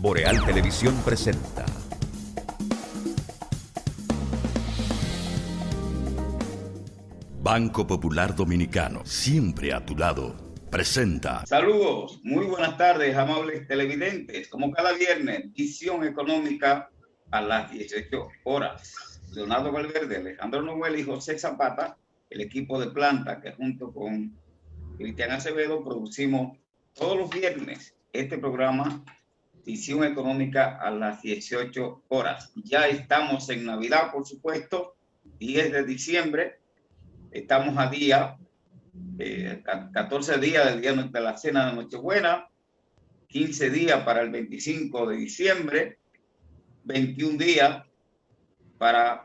Boreal Televisión presenta Banco Popular Dominicano, siempre a tu lado, presenta. Saludos, muy buenas tardes, amables televidentes. Como cada viernes, visión económica a las 18 horas. Leonardo Valverde, Alejandro Noel y José Zapata, el equipo de planta que junto con Cristian Acevedo producimos todos los viernes este programa, visión económica a las 18 horas. Ya estamos en Navidad, por supuesto, 10 de diciembre. Estamos a día 14 días del día de la cena de Nochebuena, 15 días para el 25 de diciembre, 21 días para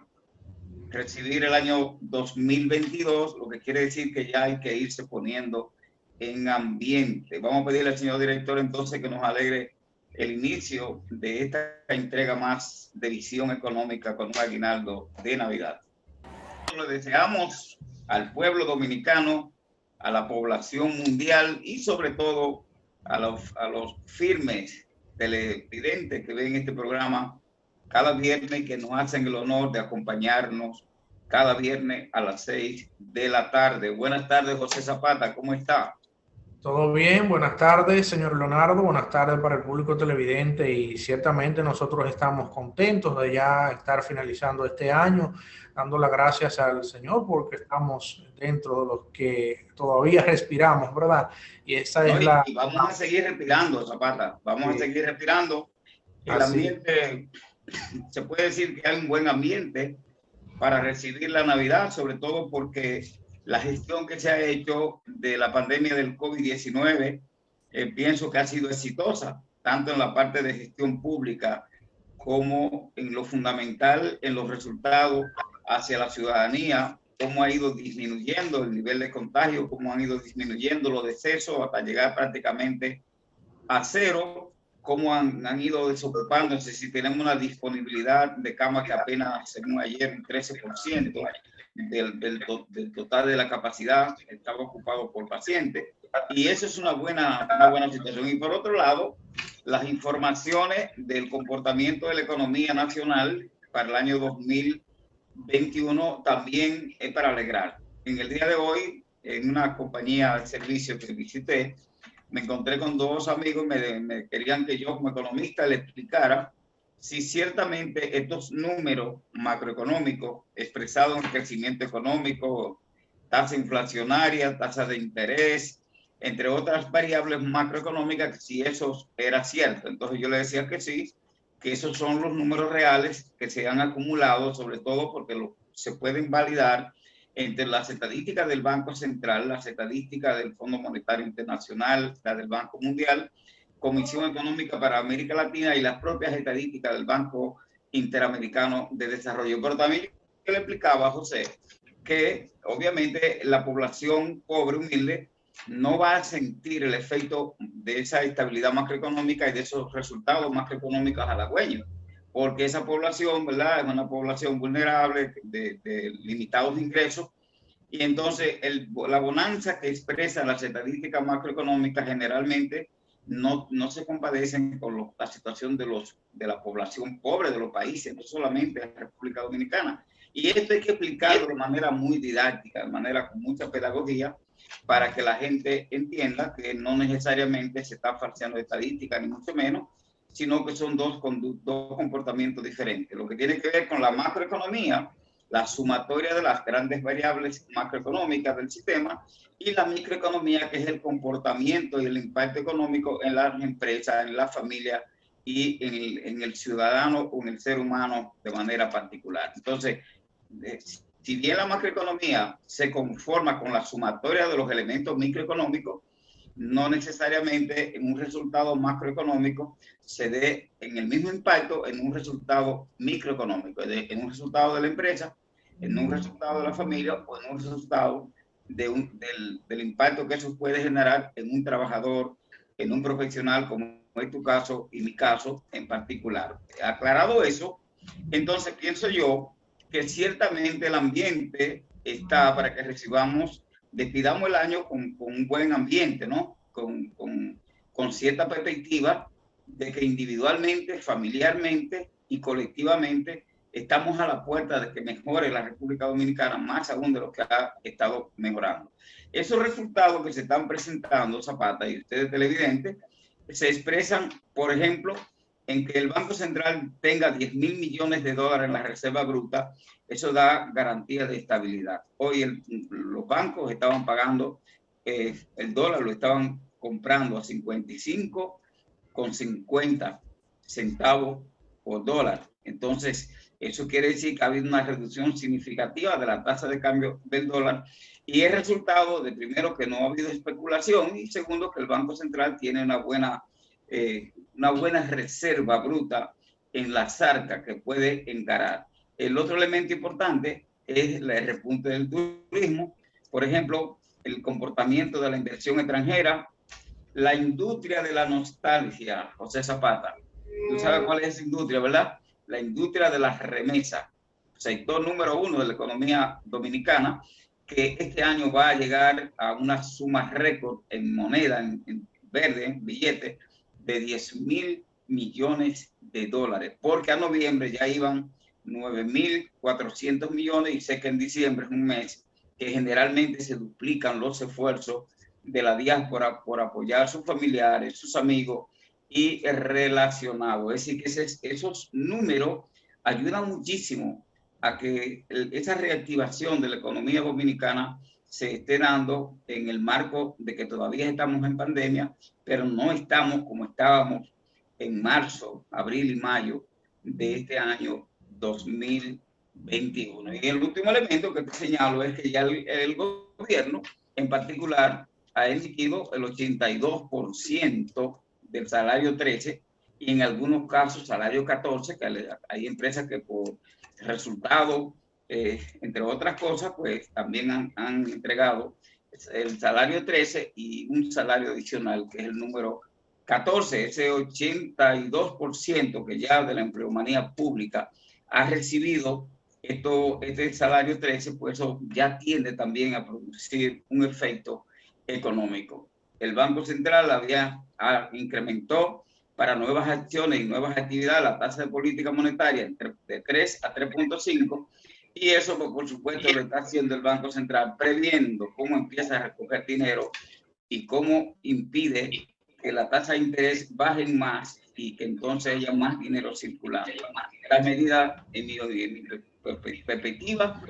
recibir el año 2022, lo que quiere decir que ya hay que irse poniendo en ambiente. Vamos a pedirle al señor director entonces que nos alegre el inicio de esta entrega más de visión económica con un aguinaldo de Navidad. Le deseamos al pueblo dominicano, a la población mundial y sobre todo a los firmes televidentes que ven este programa cada viernes, que nos hacen el honor de acompañarnos cada viernes a las 6 de la tarde. Buenas tardes, José Zapata, ¿cómo está? Todo bien, buenas tardes, señor Leonardo, buenas tardes para el público televidente y ciertamente nosotros estamos contentos de ya estar finalizando este año, dando las gracias al Señor porque estamos dentro de los que todavía respiramos, ¿verdad? Y esa es y vamos a seguir respirando, Zapata, vamos a seguir respirando. El ambiente, se puede decir que hay un buen ambiente para recibir la Navidad, sobre todo porque la gestión que se ha hecho de la pandemia del COVID-19, pienso que ha sido exitosa, tanto en la parte de gestión pública como en lo fundamental, en los resultados hacia la ciudadanía, cómo ha ido disminuyendo el nivel de contagio, cómo han ido disminuyendo los decesos hasta llegar prácticamente a cero, cómo han ido desocupándose, si tenemos una disponibilidad de camas que apenas, según ayer, un 13% del total de la capacidad estaba ocupado por pacientes. Y eso es una buena situación. Y por otro lado, las informaciones del comportamiento de la economía nacional para el año 2021 también es para alegrar. En el día de hoy, en una compañía de servicio que visité, me encontré con dos amigos, me querían que yo como economista le explicara si ciertamente estos números macroeconómicos expresados en crecimiento económico, tasa inflacionaria, tasa de interés, entre otras variables macroeconómicas, si eso era cierto. Entonces yo le decía que sí, que esos son los números reales que se han acumulado, sobre todo porque se pueden validar entre las estadísticas del Banco Central, las estadísticas del Fondo Monetario Internacional, la del Banco Mundial, Comisión Económica para América Latina y las propias estadísticas del Banco Interamericano de Desarrollo. Pero también yo le explicaba a José que obviamente la población pobre, humilde, no va a sentir el efecto de esa estabilidad macroeconómica y de esos resultados macroeconómicos halagüeños, porque esa población, ¿verdad?, es una población vulnerable, de limitados ingresos, y entonces la bonanza que expresan las estadísticas macroeconómicas generalmente no se compadecen con la situación de la población pobre de los países, no solamente en la República Dominicana. Y esto hay que explicarlo de manera muy didáctica, de manera con mucha pedagogía, para que la gente entienda que no necesariamente se está falseando estadística, ni mucho menos, sino que son dos comportamientos diferentes. Lo que tiene que ver con la macroeconomía, la sumatoria de las grandes variables macroeconómicas del sistema, y la microeconomía, que es el comportamiento y el impacto económico en las empresas, en la familia y en el ciudadano o en el ser humano de manera particular. Entonces, si bien la macroeconomía se conforma con la sumatoria de los elementos microeconómicos, no necesariamente en un resultado macroeconómico se dé en el mismo impacto en un resultado microeconómico, en un resultado de la empresa, en un resultado de la familia o en un resultado del impacto que eso puede generar en un trabajador, en un profesional, como es tu caso y mi caso en particular. Aclarado eso, entonces pienso yo que ciertamente el ambiente está para que despidamos el año con un buen ambiente, ¿no? Con cierta perspectiva de que individualmente, familiarmente y colectivamente estamos a la puerta de que mejore la República Dominicana, más aún de lo que ha estado mejorando. Esos resultados que se están presentando, Zapata, y ustedes televidentes, se expresan, por ejemplo, en que el Banco Central tenga 10.000 millones de dólares en la reserva bruta. Eso da garantía de estabilidad. Hoy los bancos estaban pagando el dólar, lo estaban comprando a 55,50 centavos por dólar. Entonces, eso quiere decir que ha habido una reducción significativa de la tasa de cambio del dólar, y es resultado de, primero, que no ha habido especulación, y segundo, que el Banco Central tiene una buena reserva bruta en las arcas que puede encarar. El otro elemento importante es el repunte del turismo, por ejemplo, el comportamiento de la inversión extranjera, la industria de la nostalgia, José Zapata. Tú sabes cuál es esa industria, ¿verdad? La industria de las remesas, sector número 1 de la economía dominicana, que este año va a llegar a una suma récord en moneda, en verde, en billetes, de 10.000 millones de dólares, porque a noviembre ya iban 9.400 millones, y sé que en diciembre es un mes que generalmente se duplican los esfuerzos de la diáspora por apoyar a sus familiares, sus amigos y relacionados. Es decir, que esos números ayudan muchísimo a que esa reactivación de la economía dominicana se esté dando en el marco de que todavía estamos en pandemia, pero no estamos como estábamos en marzo, abril y mayo de este año 2021. Y el último elemento que te señalo es que ya el gobierno en particular ha emitido el 82% del salario 13 y en algunos casos salario 14, que hay empresas que por resultado, entre otras cosas, pues también han entregado el salario 13 y un salario adicional que es el número 14. Ese 82% que ya de la empleomanía pública ha recibido este salario 13, pues eso ya tiende también a producir un efecto económico. El Banco Central incrementó para nuevas acciones y nuevas actividades la tasa de política monetaria de 3 a 3.5, y eso, pues, por supuesto, lo está haciendo el Banco Central, previendo cómo empieza a recoger dinero y cómo impide que la tasa de interés baje más y que entonces haya más dinero circulando. Las medidas, en mi perspectiva,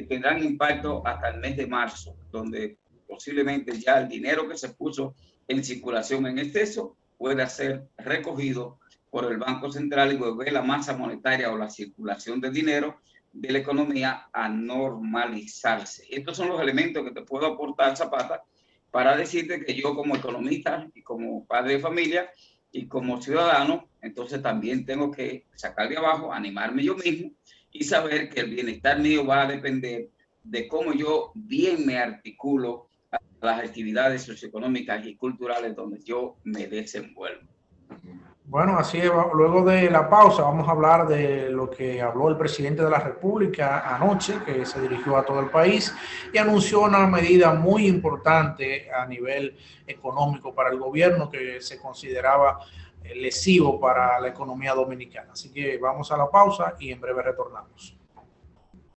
tendrán impacto hasta el mes de marzo, donde posiblemente ya el dinero que se puso en circulación en exceso pueda ser recogido por el Banco Central y volver la masa monetaria o la circulación de dinero de la economía a normalizarse. Estos son los elementos que te puedo aportar, Zapata, para decirte que yo, como economista y como padre de familia y como ciudadano, entonces también tengo que sacar de abajo, animarme yo mismo y saber que el bienestar mío va a depender de cómo yo bien me articulo a las actividades socioeconómicas y culturales donde yo me desenvuelvo. Bueno, así es. Luego de la pausa vamos a hablar de lo que habló el presidente de la República anoche, que se dirigió a todo el país y anunció una medida muy importante a nivel económico para el gobierno que se consideraba lesivo para la economía dominicana. Así que vamos a la pausa y en breve retornamos.